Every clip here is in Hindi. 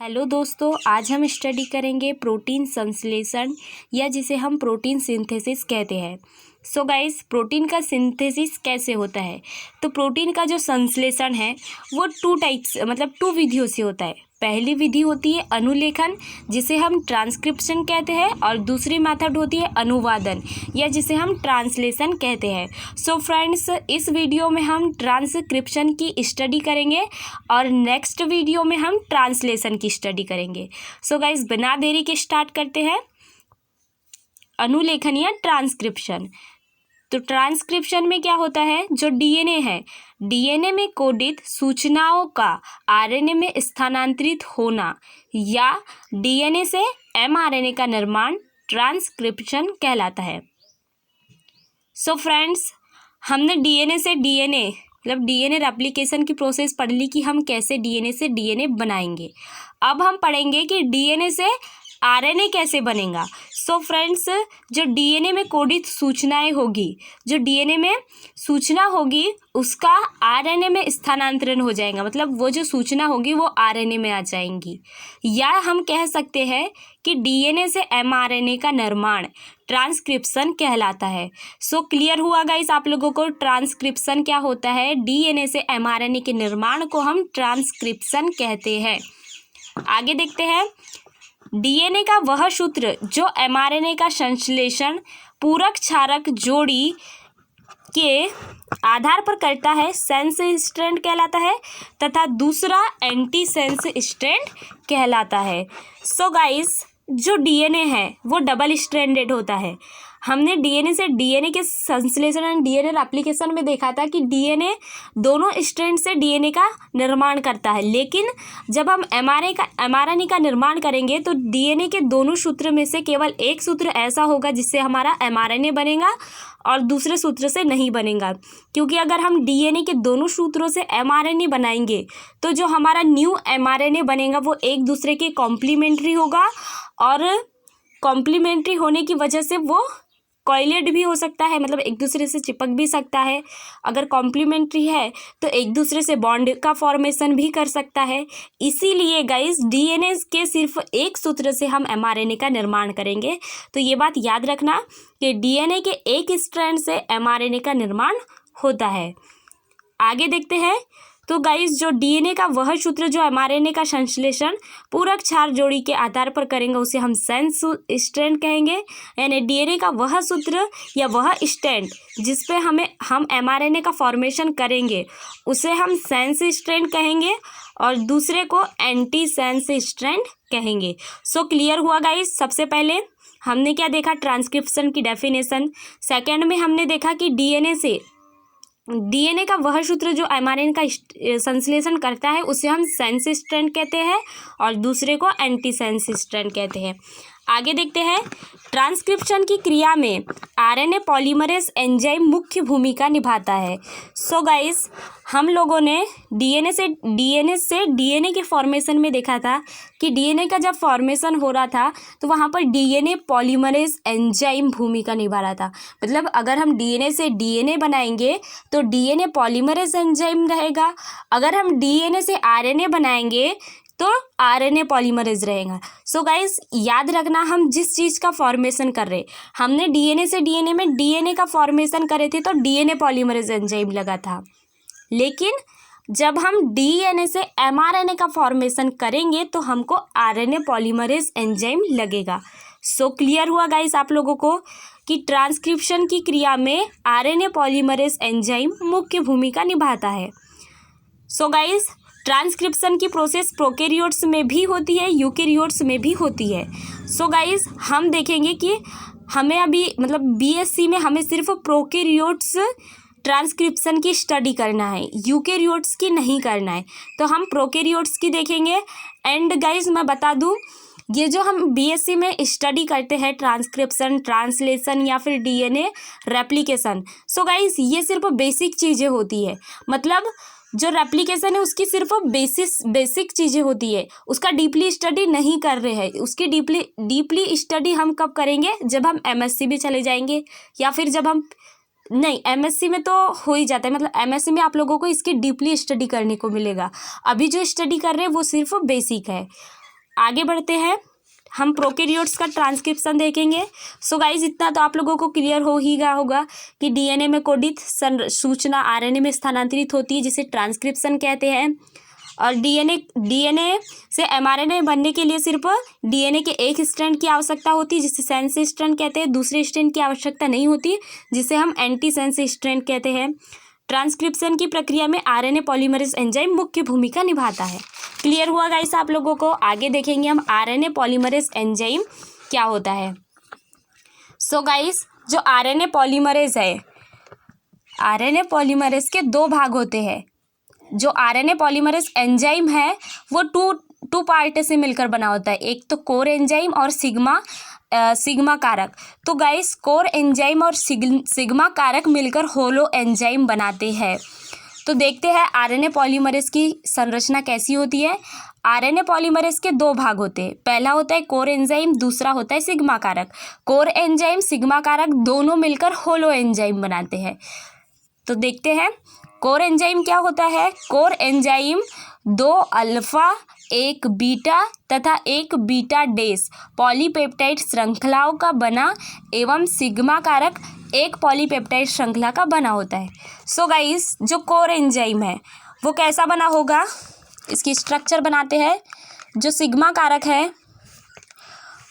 हेलो दोस्तों, आज हम स्टडी करेंगे प्रोटीन संश्लेषण या जिसे हम प्रोटीन सिंथेसिस कहते हैं। सो गाइस, प्रोटीन का सिंथेसिस कैसे होता है? तो प्रोटीन का जो संश्लेषण है वो टू विधियों से होता है। पहली विधि होती है अनुलेखन, जिसे हम ट्रांसक्रिप्शन कहते हैं, और दूसरी मेथड होती है अनुवादन या जिसे हम ट्रांसलेशन कहते हैं। सो फ्रेंड्स, इस वीडियो में हम ट्रांसक्रिप्शन की स्टडी करेंगे और नेक्स्ट वीडियो में हम ट्रांसलेशन की स्टडी करेंगे। सो गाइस, बिना देरी के स्टार्ट करते हैं अनुलेखन या ट्रांसक्रिप्शन। तो ट्रांसक्रिप्शन में क्या होता है? जो डीएनए है, डीएनए में कोडित सूचनाओं का आरएनए में स्थानांतरित होना या डीएनए से एमआरएनए का निर्माण ट्रांसक्रिप्शन कहलाता है। सो फ्रेंड्स, हमने डीएनए से डीएनए डीएनए रेप्लिकेशन की प्रोसेस पढ़ ली कि हम कैसे डीएनए से डीएनए बनाएंगे। अब हम पढ़ेंगे कि डीएनए से आरएनए कैसे बनेगा। सो फ्रेंड्स, जो डीएनए में कोडित सूचनाएं होगी, जो डीएनए में सूचना होगी उसका आरएनए में स्थानांतरण हो जाएगा, मतलब वो जो सूचना होगी वो आरएनए में आ जाएंगी। या हम कह सकते हैं कि डीएनए से एमआरएनए का निर्माण ट्रांसक्रिप्शन कहलाता है। सो क्लियर हुआ गाइस आप लोगों को ट्रांसक्रिप्शन क्या होता है? डीएनए से एमआरएनए के निर्माण को हम ट्रांसक्रिप्शन कहते हैं। आगे देखते हैं, डीएनए का वह सूत्र जो एमआरएनए का संश्लेषण पूरक क्षारक जोड़ी के आधार पर करता है सेंस स्ट्रैंड कहलाता है तथा दूसरा एंटी सेंस स्ट्रैंड कहलाता है। सो गाइस, जो डीएनए है वो डबल स्ट्रैंडेड होता है। हमने डीएनए से डीएनए के संश्लेषण एंड डीएनए एप्लीकेशन में देखा था कि डीएनए दोनों स्ट्रैंड से डीएनए का निर्माण करता है, लेकिन जब हम एमआरएनए का निर्माण करेंगे तो डीएनए के दोनों सूत्र में से केवल एक सूत्र ऐसा होगा जिससे हमारा एमआरएनए बनेगा और दूसरे सूत्र से नहीं बनेगा। क्योंकि अगर हम डीएनए के दोनों सूत्रों से एमआरएनए बनाएंगे तो जो हमारा न्यू एमआरएनए बनेगा वो एक दूसरे के कॉम्प्लीमेंट्री होगा, और कॉम्प्लीमेंट्री होने की वजह से वो कॉइलेड भी हो सकता है, मतलब एक दूसरे से चिपक भी सकता है। अगर कॉम्प्लीमेंट्री है तो एक दूसरे से बॉन्ड का फॉर्मेशन भी कर सकता है। इसीलिए गाइस, डीएनए के सिर्फ एक सूत्र से हम एमआरएनए का निर्माण करेंगे। तो ये बात याद रखना कि डीएनए के एक स्ट्रैंड से एमआरएनए का निर्माण होता है। आगे देखते हैं, तो गाइस, जो डीएनए का वह सूत्र जो एमआरएनए का संश्लेषण पूरक क्षार जोड़ी के आधार पर करेंगे उसे हम सेंस स्ट्रैंड कहेंगे। यानी डीएनए का वह सूत्र या वह स्ट्रैंड जिस पे हम एमआरएनए का फॉर्मेशन करेंगे उसे हम सेंस स्ट्रैंड कहेंगे और दूसरे को एंटी सेंस स्ट्रैंड कहेंगे। सो क्लियर हुआ गाइस? सबसे पहले हमने क्या देखा? ट्रांसक्रिप्शन की डेफिनेशन। सेकेंड में हमने देखा कि डीएनए का वह सूत्र जो एमआरएनए का संश्लेषण करता है उसे हम सेंस स्ट्रैंड कहते हैं और दूसरे को एंटी सेंस स्ट्रैंड कहते हैं। आगे देखते हैं, ट्रांसक्रिप्शन की क्रिया में आरएनए पॉलीमरेज एंजाइम मुख्य भूमिका निभाता है। सो गाइस, हम लोगों ने डीएनए से डीएनए के फॉर्मेशन में देखा था कि डीएनए का जब फॉर्मेशन हो रहा था तो वहाँ पर डीएनए पॉलीमरेज एंजाइम भूमिका निभा रहा था। मतलब अगर हम डीएनए से डीएनए बनाएंगे तो डीएनए पॉलीमरेज एंजाइम रहेगा, अगर हम डीएनए से आरएनए बनाएंगे तो आरएनए पॉलीमरेज रहेगा। सो गाइस, याद रखना, हम जिस चीज़ का फॉर्मेशन कर रहे, हमने डीएनए से डीएनए में डीएनए का फॉर्मेशन करे थे तो डीएनए पॉलीमरेज एंजाइम लगा था, लेकिन जब हम डीएनए से एमआरएनए का फॉर्मेशन करेंगे तो हमको आरएनए पॉलीमरेज एंजाइम लगेगा। सो क्लियर हुआ गाइस आप लोगों को कि ट्रांसक्रिप्शन की क्रिया में आरएनए पॉलीमरेज एंजाइम मुख्य भूमिका निभाता है। सो गाइस, ट्रांसक्रिप्शन की प्रोसेस प्रोकैरियोट्स में भी होती है, यूकैरियोट्स में भी होती है। सो गाइस, हम देखेंगे कि हमें अभी बीएससी में हमें सिर्फ प्रोकैरियोट्स ट्रांसक्रिप्शन की स्टडी करना है, यूकैरियोट्स की नहीं करना है। तो हम प्रोकैरियोट्स की देखेंगे। एंड गाइस, मैं बता दूं, ये जो हम बीएससी में स्टडी करते हैं ट्रांसक्रिप्शन, ट्रांसलेशन या फिर डीएनए रेप्लिकेशन, सो गाइस ये सिर्फ बेसिक चीज़ें होती है। मतलब जो रेप्लिकेशन है उसकी सिर्फ बेसिक चीज़ें होती है, उसका डीपली स्टडी नहीं कर रहे हैं। उसकी डीपली स्टडी हम कब करेंगे? जब हम एमएससी में चले जाएंगे, या फिर जब हम नहीं, एमएससी में तो हो ही जाता है, मतलब एमएससी में आप लोगों को इसकी डीपली स्टडी करने को मिलेगा। अभी जो स्टडी कर रहे हैं वो सिर्फ बेसिक है। आगे बढ़ते हैं, हम प्रोकैरियोट्स का ट्रांसक्रिप्शन देखेंगे। सो गाइज इतना तो आप लोगों को क्लियर हो ही गया होगा कि डीएनए में कोडित सूचना आरएनए में स्थानांतरित होती है, जिसे ट्रांसक्रिप्शन कहते हैं। और डीएनए से एमआरएनए बनने के लिए सिर्फ डीएनए के एक स्ट्रैंड की आवश्यकता होती है, जिसे सेंस स्ट्रैंड कहते हैं। दूसरे स्ट्रैंड की आवश्यकता नहीं होती, जिसे हम एंटी सेंस स्ट्रैंड कहते हैं। ट्रांसक्रिप्शन की प्रक्रिया में आरएनए पॉलीमरेज एंजाइम मुख्य भूमिका निभाता है। क्लियर हुआ गाइस आप लोगों को? आगे देखेंगे हम आरएनए पॉलीमरेज एंजाइम क्या होता है। सो गाइस जो आरएनए पॉलीमरेज है, आरएनए पॉलीमरेज के दो भाग होते हैं। जो आरएनए पॉलीमरेज एंजाइम है वो टू पार्ट से मिलकर बना होता है, एक तो कोर एंजाइम और सिग्मा कारक। तो गाइस कोर एंजाइम और सिग्मा कारक मिलकर होलो एंजाइम बनाते हैं। तो देखते हैं आरएनए पॉलीमरेज की संरचना कैसी होती है। आरएनए पॉलीमरेज के दो भाग होते हैं, पहला होता है कोर एंजाइम, दूसरा होता है सिग्मा कारक। कोर एंजाइम सिग्मा कारक दोनों मिलकर होलो एंजाइम बनाते हैं। तो देखते हैं कोर एंजाइम क्या होता है। कोर एंजाइम 2 अल्फा 1 बीटा तथा 1 बीटा डेस पॉलीपेप्टाइड श्रृंखलाओं का बना एवं सिग्मा कारक एक पॉलीपेप्टाइड श्रृंखला का बना होता है। सो गाइस जो कोर एंजाइम है वो कैसा बना होगा, इसकी स्ट्रक्चर बनाते हैं। जो सिग्मा कारक है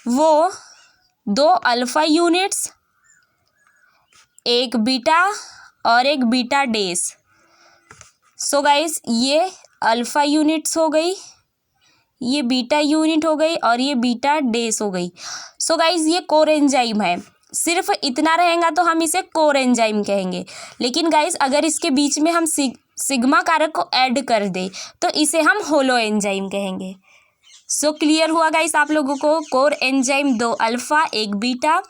वो 2 अल्फा यूनिट्स, 1 बीटा और 1 बीटा डेस। सो गाइस ये अल्फा यूनिट्स हो गई, ये बीटा यूनिट हो गई और ये बीटा डेस हो गई। सो गाइस ये कोर एंजाइम है। सिर्फ इतना रहेगा तो हम इसे कोर एंजाइम कहेंगे, लेकिन गाइस अगर इसके बीच में हम सिग्मा कारक को ऐड कर दे तो इसे हम होलो एंजाइम कहेंगे। सो क्लियर हुआ गाइस आप लोगों को? कोर एंजाइम 2 अल्फा 1 बीटा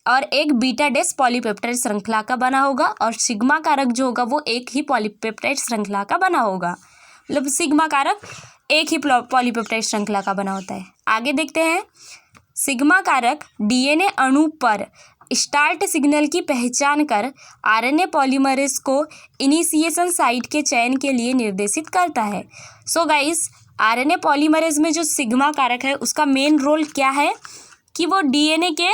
और 1 बीटा डेस पॉलीपेप्टाइड श्रृंखला का बना होगा, और सिग्मा कारक जो होगा वो एक ही पॉलीपेप्टाइड श्रृंखला का बना होगा। मतलब सिग्मा कारक एक ही पॉलीपेप्टाइड श्रृंखला का बना होता है। आगे देखते हैं, सिग्मा कारक डीएनए अणु पर स्टार्ट सिग्नल की पहचान कर आरएनए पॉलीमरेज को इनिशिएशन साइट के चयन के लिए निर्देशित करता है। सो गाइस आरएनए पॉलीमरेज में जो सिग्मा कारक है उसका मेन रोल क्या है कि वो डीएनए के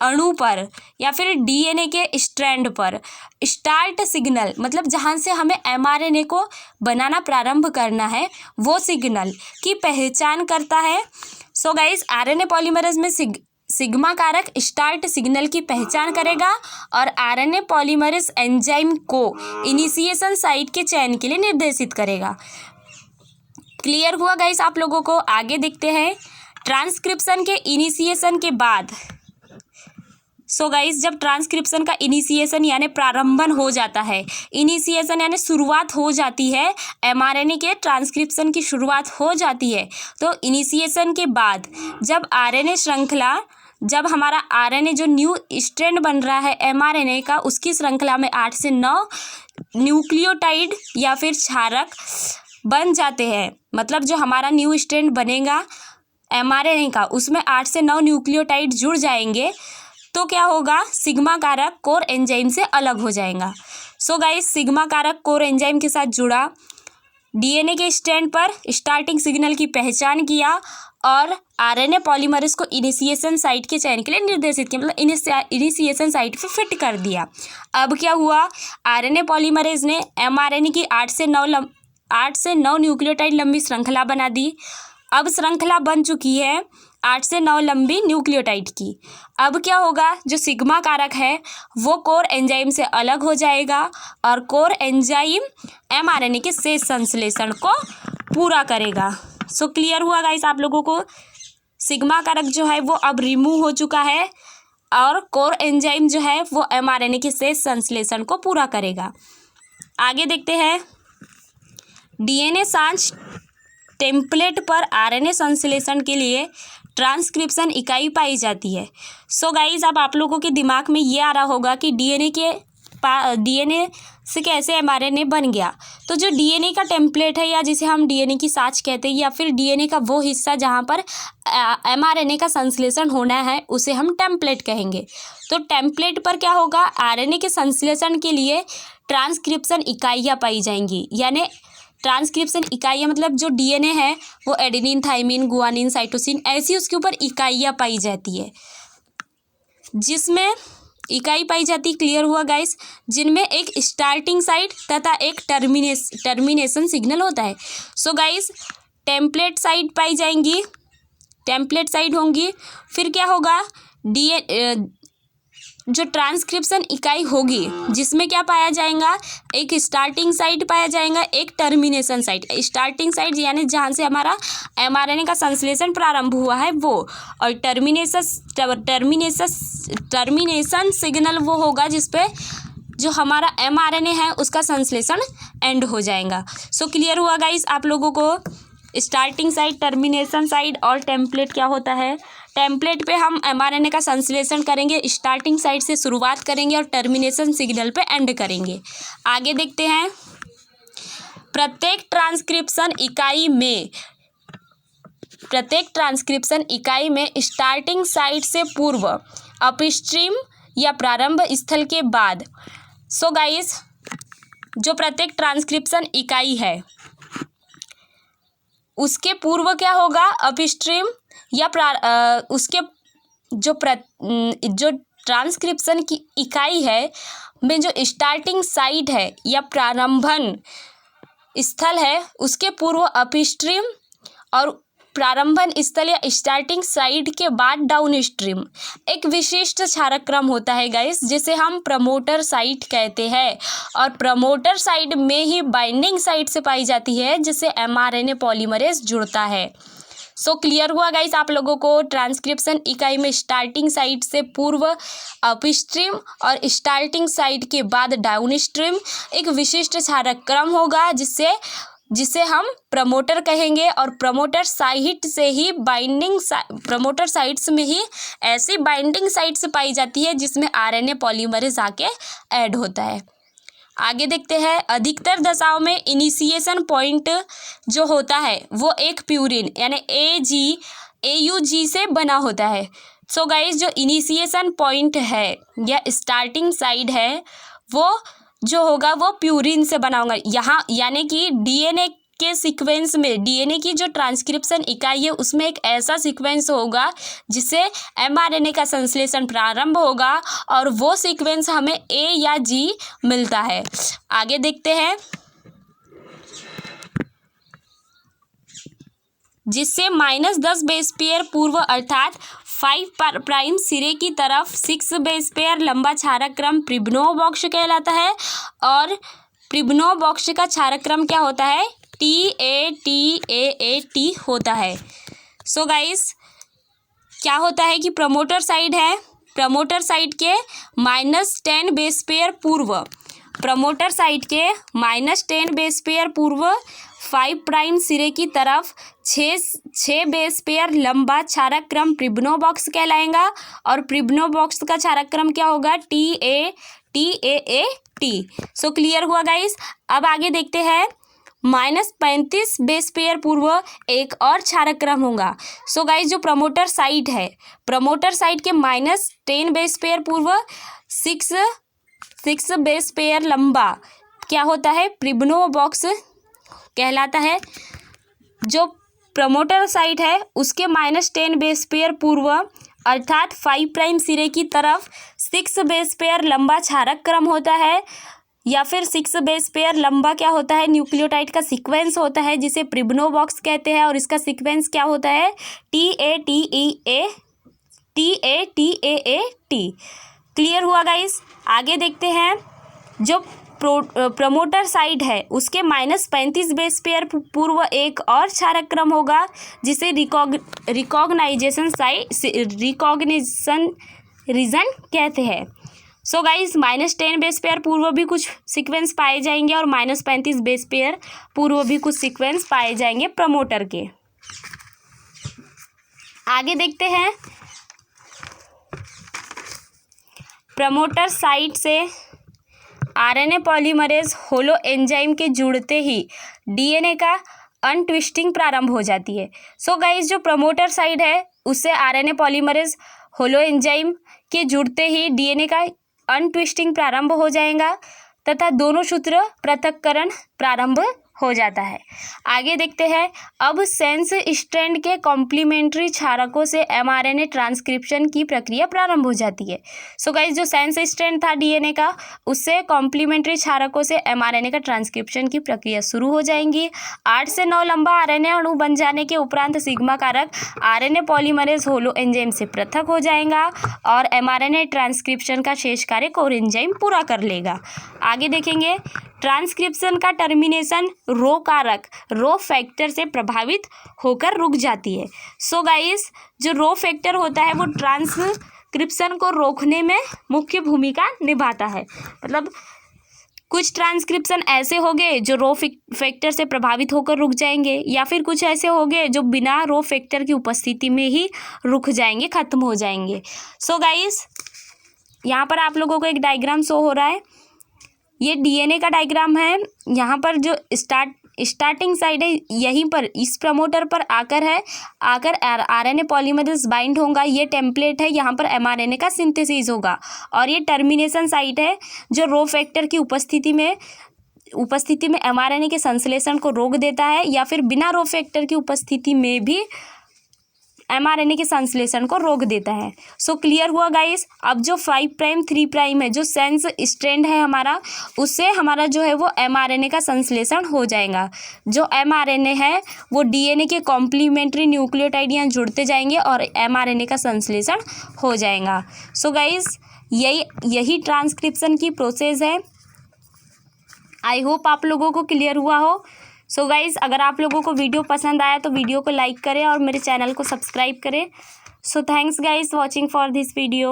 अणु पर या फिर डीएनए के स्ट्रैंड पर स्टार्ट सिग्नल, मतलब जहाँ से हमें एमआरएनए को बनाना प्रारंभ करना है वो सिग्नल की पहचान करता है। सो गाइस आरएनए पॉलीमरेज में सिग्मा कारक स्टार्ट सिग्नल की पहचान करेगा और आरएनए पॉलीमरेज एंजाइम को इनिशिएशन साइट के चयन के लिए निर्देशित करेगा। क्लियर हुआ गाइस आप लोगों को? आगे देखते हैं ट्रांसक्रिप्शन के इनिशिएशन के बाद। सो गाइस जब ट्रांसक्रिप्शन का इनिशिएशन यानी प्रारंभन हो जाता है, इनिशिएशन यानी शुरुआत हो जाती है, एमआरएनए के ट्रांसक्रिप्शन की शुरुआत हो जाती है, तो इनिशिएशन के बाद जब आरएनए श्रृंखला, जब हमारा आरएनए जो न्यू स्ट्रैंड बन रहा है एमआरएनए का, उसकी श्रृंखला में 8 से 9 न्यूक्लियोटाइड या फिर क्षारक बन जाते हैं। मतलब जो हमारा न्यू स्ट्रैंड बनेगा एमआरएनए का, उसमें 8 से 9 न्यूक्लियोटाइड जुड़ जाएंगे, तो क्या होगा, सिग्मा कारक कोर एंजाइम से अलग हो जाएगा। सो गाइस सिग्मा कारक कोर एंजाइम के साथ जुड़ा, डीएनए के स्ट्रैंड पर स्टार्टिंग सिग्नल की पहचान किया और आरएनए पॉलीमरेज को इनिशिएशन साइट के चयन के लिए निर्देशित किया, मतलब इनिशिएशन साइट पे फिट कर दिया। अब क्या हुआ, आरएनए पॉलीमरेज ने एमआरएनए की 8 से 9 न्यूक्लियोटाइड लंबी श्रृंखला बना दी। अब श्रृंखला बन चुकी है 8 से 9 लंबी न्यूक्लियोटाइड की। अब क्या होगा, जो सिग्मा कारक है वो कोर एंजाइम से अलग हो जाएगा और कोर एंजाइम एमआरएनए के शेष संश्लेषण को पूरा करेगा। सो क्लियर हुआ गाइस आप लोगों को? सिग्मा कारक जो है वो अब रिमूव हो चुका है और कोर एंजाइम जो है वो एमआरएनए के शेष संश्लेषण को पूरा करेगा। आगे देखते हैं, डीएनए सांच टेम्पलेट पर आरएनए संश्लेषण के लिए ट्रांसक्रिप्शन इकाई पाई जाती है। सो गाइज अब आप लोगों के दिमाग में ये आ रहा होगा कि डीएनए से कैसे एमआरएनए बन गया। तो जो डीएनए का टेम्पलेट है या जिसे हम डीएनए की सांच कहते हैं, या फिर डीएनए का वो हिस्सा जहाँ पर एमआरएनए का संश्लेषण होना है, उसे हम टेम्पलेट कहेंगे। तो टेम्पलेट पर क्या होगा, आरएनए के संश्लेषण के लिए ट्रांसक्रिप्शन इकाइयाँ पाई जाएंगी, यानी ट्रांसक्रिप्शन इकाइयाँ मतलब जो डीएनए है वो एडेनिन, थाइमिन, गुआनिन, साइटोसिन ऐसी उसके ऊपर इकाइयाँ पाई जाती है, जिसमें इकाई पाई जाती, क्लियर हुआ गाइस, जिनमें एक स्टार्टिंग साइट तथा एक टर्मिनेशन सिग्नल होता है। सो गाइस टेम्पलेट साइट पाई जाएंगी, टेम्पलेट साइट होंगी। फिर क्या होगा, जो ट्रांसक्रिप्शन इकाई होगी जिसमें क्या पाया जाएगा, एक स्टार्टिंग साइट पाया जाएगा, एक टर्मिनेशन साइट। स्टार्टिंग साइट यानी जहाँ से हमारा एमआरएनए का संश्लेषण प्रारंभ हुआ है वो, और टर्मिनेशन सिग्नल वो होगा जिसपे जो हमारा एमआरएनए है उसका संश्लेषण एंड हो जाएगा। सो क्लियर हुआ गाइस आप लोगों को, स्टार्टिंग साइट, टर्मिनेशन साइट और टेम्पलेट क्या होता है। टेम्पलेट पे हम एमआरएनए का संश्लेषण करेंगे, स्टार्टिंग साइट से शुरुआत करेंगे और टर्मिनेशन सिग्नल पे एंड करेंगे। आगे देखते हैं, प्रत्येक ट्रांसक्रिप्शन इकाई में स्टार्टिंग साइट से पूर्व, अपस्ट्रीम या प्रारंभ स्थल के बाद। सो गाइस जो प्रत्येक ट्रांसक्रिप्शन इकाई है उसके पूर्व क्या होगा, अपस्ट्रीम या उसके जो ट्रांसक्रिप्शन की इकाई है में जो स्टार्टिंग साइट है या प्रारंभन स्थल है उसके पूर्व अपस्ट्रीम और प्रारंभन स्थल या स्टार्टिंग साइट के बाद डाउन स्ट्रीम एक विशिष्ट क्षारक्रम होता है गाइस, जिसे हम प्रमोटर साइट कहते हैं। और प्रमोटर साइट में ही बाइंडिंग साइट से पाई जाती है जिससे एमआरएनए पॉलीमरेज जुड़ता है। सो क्लियर हुआ गाइस आप लोगों को, ट्रांसक्रिप्शन इकाई में स्टार्टिंग साइट से पूर्व अपस्ट्रीम और स्टार्टिंग साइट के बाद डाउन स्ट्रीम एक विशिष्ट क्षारक्रम होगा जिसे हम प्रमोटर कहेंगे। और प्रमोटर साइट से ही प्रमोटर साइट्स में ही ऐसी बाइंडिंग साइट्स पाई जाती है जिसमें आरएनए पॉलीमरेज आके ऐड होता है। आगे देखते हैं, अधिकतर दशाओं में इनिशिएशन पॉइंट जो होता है वो एक प्यूरिन यानी AUG से बना होता है। सो गाइस जो इनिशिएशन पॉइंट है या स्टार्टिंग साइड है वो जो होगा वो प्यूरिन से बना होगा। यहाँ यानी कि डीएनए के सीक्वेंस में, डीएनए की जो ट्रांसक्रिप्शन इकाई है उसमें एक ऐसा सीक्वेंस होगा जिससे एमआरएनए का संश्लेषण प्रारंभ होगा और वो सीक्वेंस हमें A या G मिलता है। आगे देखते हैं, जिससे -10 बेस पेयर पूर्व अर्थात 5 प्राइम सिरे की तरफ 6 बेस पेयर लंबा क्षारक्रम प्रिब्नोबॉक्स कहलाता है। और प्रिब्नोबॉक्स का क्षारक्रम क्या होता है, TATAAT होता है। सो गाइस क्या होता है कि प्रमोटर साइड है, प्रमोटर साइड के -10 बेस पेयर पूर्व, प्रमोटर साइड के -10 बेस पेयर पूर्व 5 प्राइम सिरे की तरफ 6 बेस पेयर लंबा क्षारक्रम प्रिब्नोबॉक्स कहलाएगा। और प्रिब्नोबॉक्स का क्षारक्रम क्या होगा, TATAAT। सो क्लियर हुआ गाइस। अब आगे देखते हैं, -35 बेस पेयर पूर्व एक और क्षारक्रम होगा। सो गाइस जो प्रमोटर साइट है, प्रमोटर साइट के -10 बेस पेयर पूर्व 6 बेस पेयर लंबा क्या होता है, प्रिब्नोबॉक्स कहलाता है। जो प्रमोटर साइट है उसके -10 बेस पेयर पूर्व अर्थात 5 प्राइम सिरे की तरफ 6 बेस पेयर लंबा क्षारक्रम होता है, या फिर 6 बेस पेयर लंबा क्या होता है, न्यूक्लियोटाइड का सीक्वेंस होता है जिसे प्रिब्नोबॉक्स कहते हैं। और इसका सीक्वेंस क्या होता है, TATAAT। क्लियर हुआ गाइस। आगे देखते हैं, जो प्रमोटर साइट है उसके -35 बेस पेयर पूर्व एक और क्षारक्रम होगा जिसे रिकॉग्नाइजेशन रीजन कहते हैं। सो गाइस -10 बेस पेयर पूर्व भी कुछ सीक्वेंस पाए जाएंगे और -35 बेस पेयर पूर्व भी कुछ सीक्वेंस पाए जाएंगे प्रमोटर के। आगे देखते हैं, प्रमोटर साइट से आरएनए पॉलीमरेज होलो एंजाइम के जुड़ते ही डीएनए का अनट्विस्टिंग प्रारंभ हो जाती है। सो गाइस जो प्रमोटर साइट है उससे आरएनए पॉलीमरेज होलो एंजाइम के जुड़ते ही डीएनए का अनट्विस्टिंग प्रारंभ हो जाएगा तथा दोनों सूत्र पृथक्करण प्रारंभ हो जाता है। आगे देखते हैं, अब सेंस स्ट्रैंड के कॉम्प्लीमेंट्री क्षारकों से एमआरएनए ट्रांसक्रिप्शन की प्रक्रिया प्रारंभ हो जाती है। सो गाइस, जो सेंस स्ट्रैंड था डीएनए का, उससे कॉम्प्लीमेंट्री क्षारकों से एमआरएनए का ट्रांसक्रिप्शन की प्रक्रिया शुरू हो जाएंगी। 8 से 9 लंबा आरएनए अणु बन जाने के उपरांत सिग्मा कारक आरएनए पॉलीमरेज होलो एंजाइम से पृथक हो जाएगा और एमआरएनए ट्रांसक्रिप्शन का शेष कार्य कोर एंजाइम पूरा कर लेगा। आगे देखेंगे, ट्रांसक्रिप्शन का टर्मिनेशन रो कारक रो फैक्टर से प्रभावित होकर रुक जाती है। सो गाइस, जो रो फैक्टर होता है वो ट्रांसक्रिप्शन को रोकने में मुख्य भूमिका निभाता है। मतलब कुछ ट्रांसक्रिप्शन ऐसे होंगे जो रो फैक्टर से प्रभावित होकर रुक जाएंगे, या फिर कुछ ऐसे होंगे जो बिना रो फैक्टर की उपस्थिति में ही रुक जाएंगे, खत्म हो जाएंगे। सो गाइस, यहाँ पर आप लोगों को एक डायग्राम शो हो रहा है, ये डीएनए का डायग्राम है। यहाँ पर जो स्टार्टिंग साइड है, यहीं पर इस प्रमोटर पर आकर आरएनए पॉलीमरेज बाइंड होगा, ये टेम्पलेट है, यहाँ पर एमआरएनए का सिंथेसिस होगा। और ये टर्मिनेशन साइट है जो रो फैक्टर की उपस्थिति में एमआरएनए के संश्लेषण को रोक देता है, या फिर बिना रो फैक्टर की उपस्थिति में भी एमआरएनए के संश्लेषण को रोक देता है। सो क्लियर हुआ गाइस। अब जो 5 प्राइम 3 प्राइम है, जो सेंस स्ट्रैंड है हमारा, उससे हमारा जो है वो एमआरएनए का संश्लेषण हो जाएगा। जो एमआरएनए है वो डीएनए के कॉम्प्लीमेंट्री न्यूक्लियोटाइड यहाँ जुड़ते जाएंगे और एमआरएनए का संश्लेषण हो जाएगा। सो गाइस, यही ट्रांसक्रिप्शन की प्रोसेस है। आई होप आप लोगों को क्लियर हुआ हो। सो गाइस, अगर आप लोगों को वीडियो पसंद आया तो वीडियो को लाइक करें और मेरे चैनल को सब्सक्राइब करें। So thanks guys watching for this video.